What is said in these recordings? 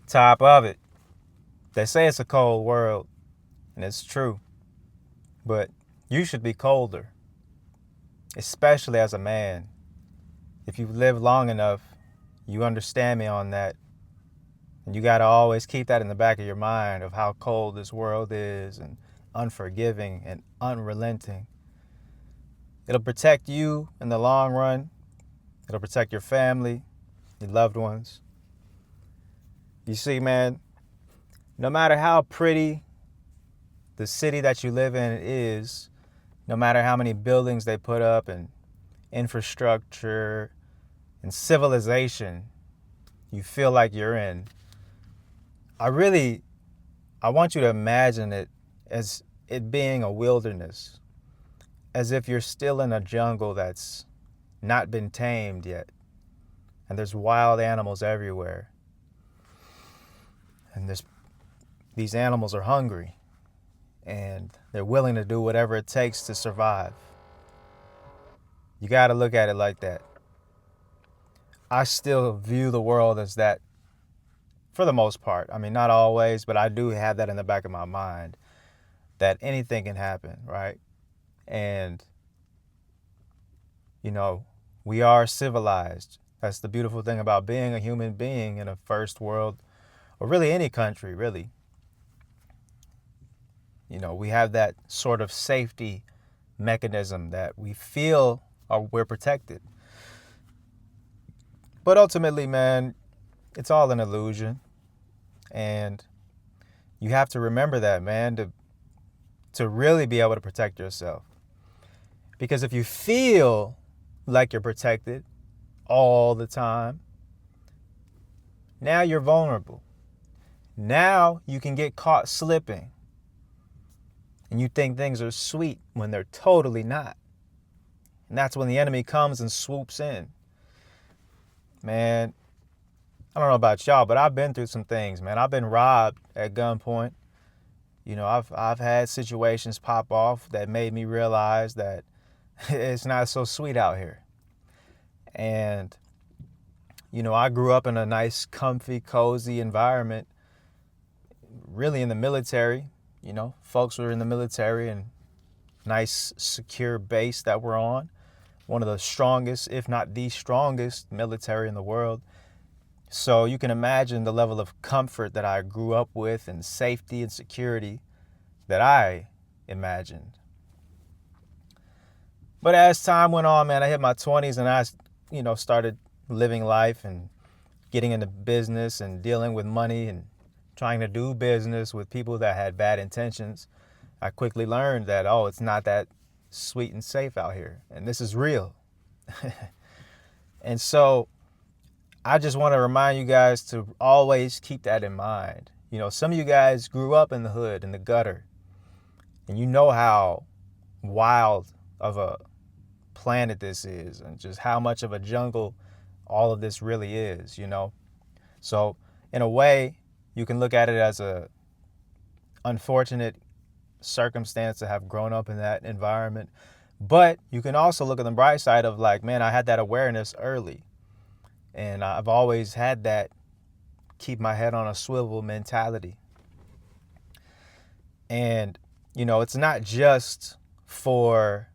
Top of it. They say it's a cold world, and it's true. But you should be colder, especially as a man. If you've lived long enough, you understand me on that. And you got to always keep that in the back of your mind of how cold this world is and unforgiving and unrelenting. It'll protect you in the long run. It'll protect your family, your loved ones. You see, man, no matter how pretty the city that you live in is, no matter how many buildings they put up and infrastructure and civilization you feel like you're in, I want you to imagine it as it being a wilderness, as if you're still in a jungle that's not been tamed yet, and there's wild animals everywhere, and these animals are hungry, and they're willing to do whatever it takes to survive. You got to look at it like that. I still view the world as that for the most part. I mean, not always, but I do have that in the back of my mind that anything can happen, right? And, you know, we are civilized. That's the beautiful thing about being a human being in a first world, or really any country, really. You know, we have that sort of safety mechanism that we feel we're protected. But ultimately, man, it's all an illusion. And you have to remember that, man, to really be able to protect yourself. Because if you feel like you're protected all the time, now you're vulnerable. Now you can get caught slipping. And you think things are sweet when they're totally not. And that's when the enemy comes and swoops in. Man, I don't know about y'all, but I've been through some things, man. I've been robbed at gunpoint. You know, I've had situations pop off that made me realize that it's not so sweet out here. And, you know, I grew up in a nice, comfy, cozy environment, really in the military. You know, folks were in the military and nice, secure base that we're on. One of the strongest, if not the strongest military in the world. So you can imagine the level of comfort that I grew up with and safety and security that I imagined. But as time went on, man, I hit my 20s and I, started living life and getting into business and dealing with money and trying to do business with people that had bad intentions. I quickly learned that, it's not that sweet and safe out here. And this is real. And so I just want to remind you guys to always keep that in mind. You know, some of you guys grew up in the hood, in the gutter, and you know how wild of a planet this is and just how much of a jungle all of this really is, you know. So in a way, you can look at it as a unfortunate circumstance to have grown up in that environment. But you can also look at the bright side of like, man, I had that awareness early. And I've always had that keep my head on a swivel mentality. And, you know, it's not just for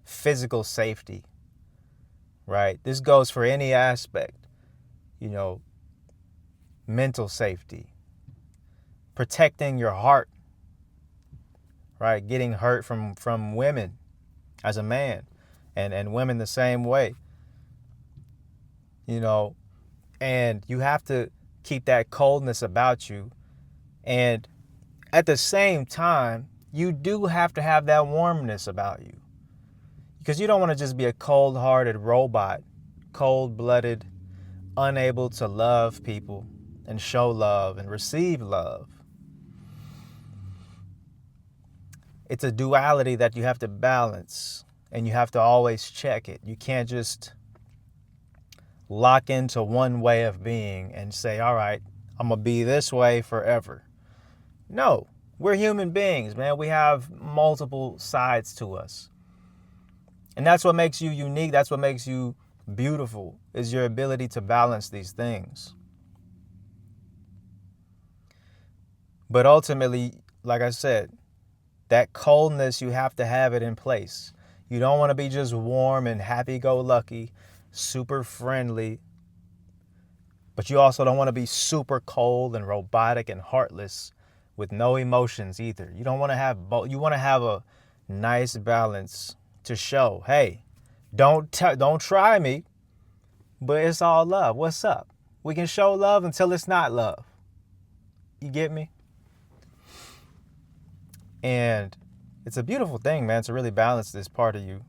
physical safety, right? This goes for any aspect, you know, mental safety, protecting your heart, right? Getting hurt from women as a man and women the same way, you know, and you have to keep that coldness about you. And at the same time, you do have to have that warmness about you, because you don't want to just be a cold-hearted robot, cold-blooded, unable to love people and show love and receive love. It's a duality that you have to balance, and you have to always check it. You can't just lock into one way of being and say, all right, I'm going to be this way forever. No, we're human beings, man. We have multiple sides to us. And that's what makes you unique. That's what makes you beautiful, is your ability to balance these things. But ultimately, like I said, that coldness, you have to have it in place. You don't want to be just warm and happy-go-lucky, super friendly, but you also don't want to be super cold and robotic and heartless with no emotions either. You don't want to have both. You want to have a nice balance to show, hey, don't try me, but it's all love. What's up? We can show love until it's not love. You get me? And it's a beautiful thing, man, to really balance this part of you.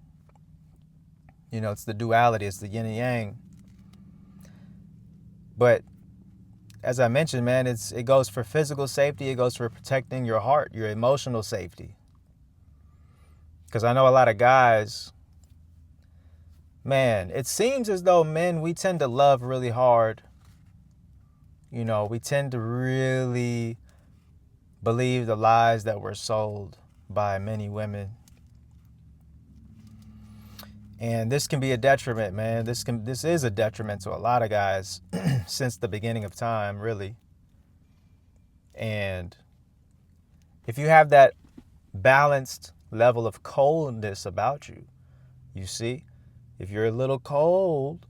You know, it's the duality, it's the yin and yang. But as I mentioned, man, it goes for physical safety, it goes for protecting your heart, your emotional safety. Because I know a lot of guys, man, it seems as though men, we tend to love really hard. You know, we tend to really believe the lies that were sold by many women. And this can be a detriment, man. This is a detriment to a lot of guys since the beginning of time, really. And if you have that balanced level of coldness about you, you see, if you're a little cold,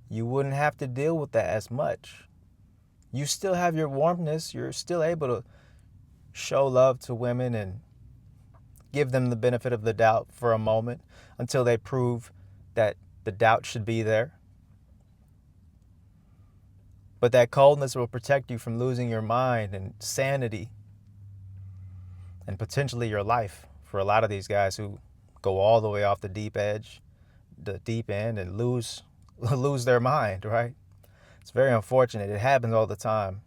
you wouldn't have to deal with that as much. You still have your warmness. You're still able to show love to women and give them the benefit of the doubt for a moment until they prove that the doubt should be there. But that coldness will protect you from losing your mind and sanity and potentially your life for a lot of these guys who go all the way off the deep end and lose their mind, right? It's very unfortunate. It happens all the time.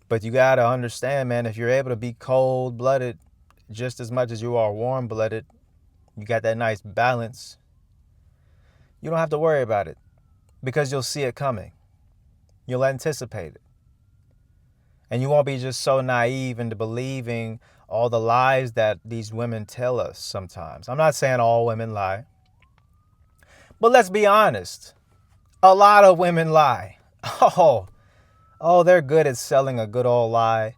But you got to understand, man, if you're able to be cold-blooded just as much as you are warm-blooded, you got that nice balance, you don't have to worry about it because you'll see it coming. You'll anticipate it. And you won't be just so naive into believing all the lies that these women tell us sometimes. I'm not saying all women lie. But let's be honest. A lot of women lie. Oh, they're good at selling a good old lie.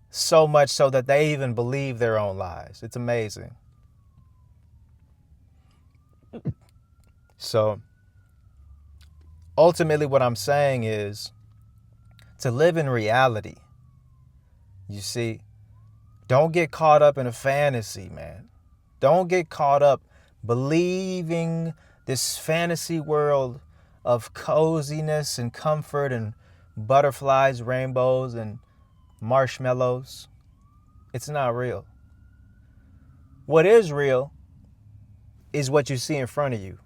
So much so that they even believe their own lies. It's amazing. So, ultimately what I'm saying is to live in reality. You see, don't get caught up in a fantasy, man. Don't get caught up believing this fantasy world of coziness and comfort and butterflies, rainbows, and marshmallows. It's not real. What is real is what you see in front of you.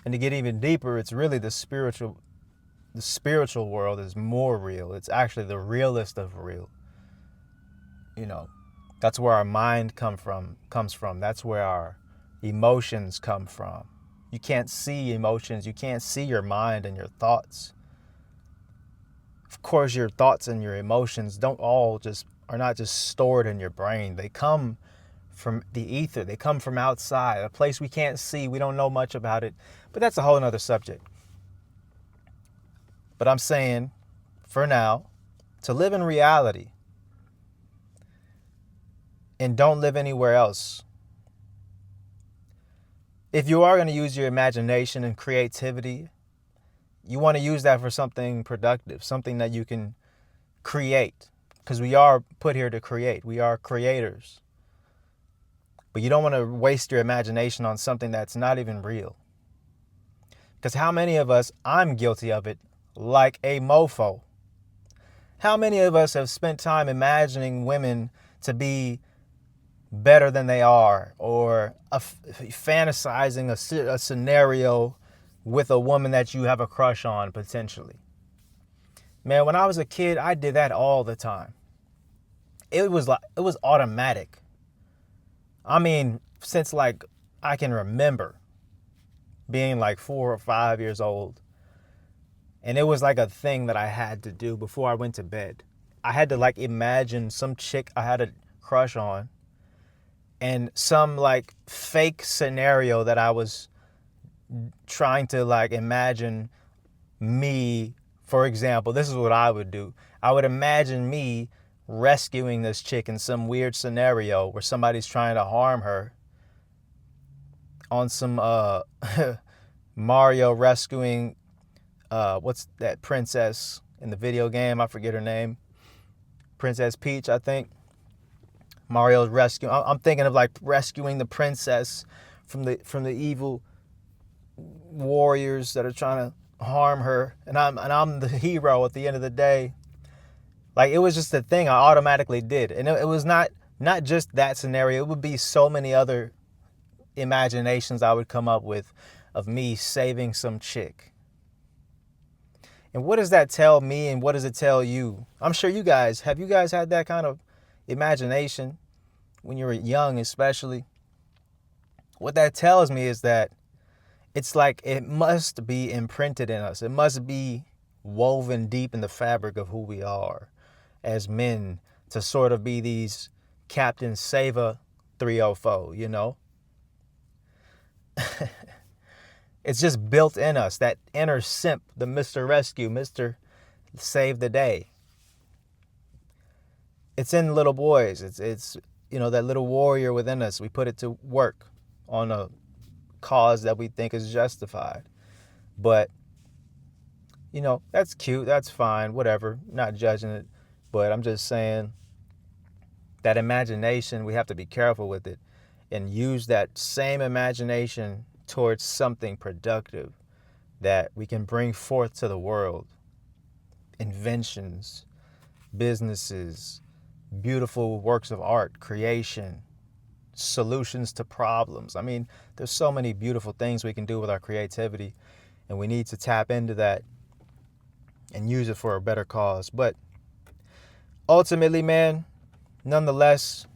And to get even deeper, it's really the spiritual world is more real. It's actually the realest of real. You know, that's where our mind comes from. That's where our emotions come from. You can't see emotions. You can't see your mind and your thoughts. Of course, your thoughts and your emotions are not just stored in your brain. They come from the ether. They come from outside, a place we can't see. We don't know much about it. But that's a whole nother subject. But I'm saying, for now, to live in reality and don't live anywhere else. If you are going to use your imagination and creativity, you want to use that for something productive, something that you can create. Because we are put here to create. We are creators. But you don't want to waste your imagination on something that's not even real. Because how many of us, I'm guilty of it, like a mofo. How many of us have spent time imagining women to be better than they are, or fantasizing a scenario with a woman that you have a crush on potentially? Man, when I was a kid, I did that all the time. It was automatic. I mean, since like I can remember being like 4 or 5 years old. And it was like a thing that I had to do before I went to bed. I had to like imagine some chick I had a crush on and some like fake scenario that I was trying to like imagine me, for example, this is what I would do. I would imagine me rescuing this chick in some weird scenario where somebody's trying to harm her, on some Mario rescuing what's that princess in the video game? I forget her name. Princess Peach, I think. Mario's rescuing. I'm thinking of like rescuing the princess from the evil warriors that are trying to harm her, and I'm the hero at the end of the day. Like, it was just a thing I automatically did, and it was not just that scenario. It would be so many other imaginations I would come up with of me saving some chick. And what does that tell me, and what does it tell you? I'm sure you guys had that kind of imagination when you were young, especially. What that tells me is that it's like it must be imprinted in us. It must be woven deep in the fabric of who we are as men, to sort of be these Captain Sava 304, you know? It's just built in us, that inner simp, the Mr. Rescue, Mr. Save the Day. It's in little boys. It's you know, that little warrior within us. We put it to work on a cause that we think is justified. But, you know, that's cute, that's fine, whatever. Not judging it. But I'm just saying that imagination, we have to be careful with it and use that same imagination towards something productive that we can bring forth to the world. Inventions, businesses, beautiful works of art, creation, solutions to problems. I mean, there's so many beautiful things we can do with our creativity, and we need to tap into that and use it for a better cause. But ultimately, man, nonetheless,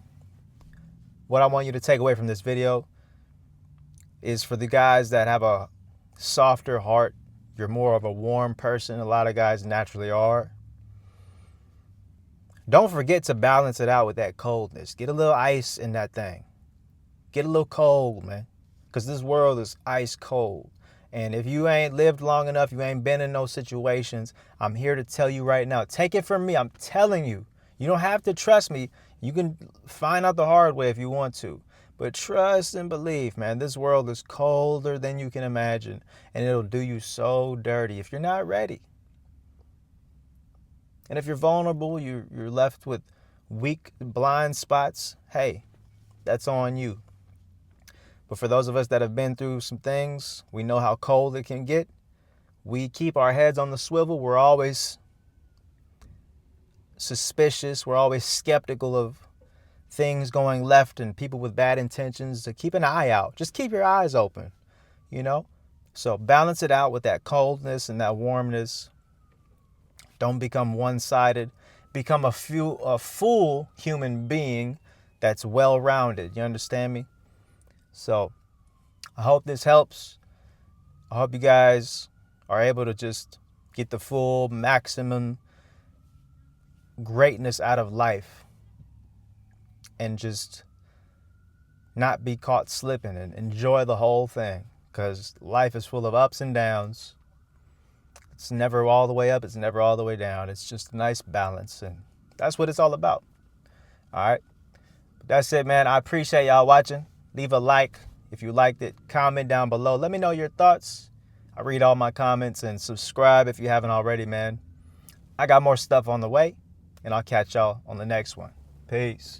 what I want you to take away from this video is, for the guys that have a softer heart, you're more of a warm person. A lot of guys naturally are. Don't forget to balance it out with that coldness. Get a little ice in that thing. Get a little cold, man. Because this world is ice cold. And if you ain't lived long enough, you ain't been in those situations, I'm here to tell you right now. Take it from me. I'm telling you. You don't have to trust me. You can find out the hard way if you want to. But trust and believe, man. This world is colder than you can imagine. And it'll do you so dirty if you're not ready. And if you're vulnerable, you're left with weak, blind spots, hey, that's on you. But for those of us that have been through some things, we know how cold it can get. We keep our heads on the swivel. We're always suspicious. We're always skeptical of things going left and people with bad intentions. To keep an eye out. Just keep your eyes open, you know? So balance it out with that coldness and that warmness. Don't become one-sided. Become a full human being that's well-rounded. You understand me? So I hope this helps. I hope you guys are able to just get the full maximum greatness out of life and just not be caught slipping and enjoy the whole thing, because life is full of ups and downs. It's never all the way up. It's never all the way down. It's just a nice balance, and that's what it's all about. All right. But that's it, man. I appreciate y'all watching. Leave a like if you liked it. Comment down below. Let me know your thoughts. I read all my comments, and subscribe if you haven't already, man. I got more stuff on the way, and I'll catch y'all on the next one. Peace.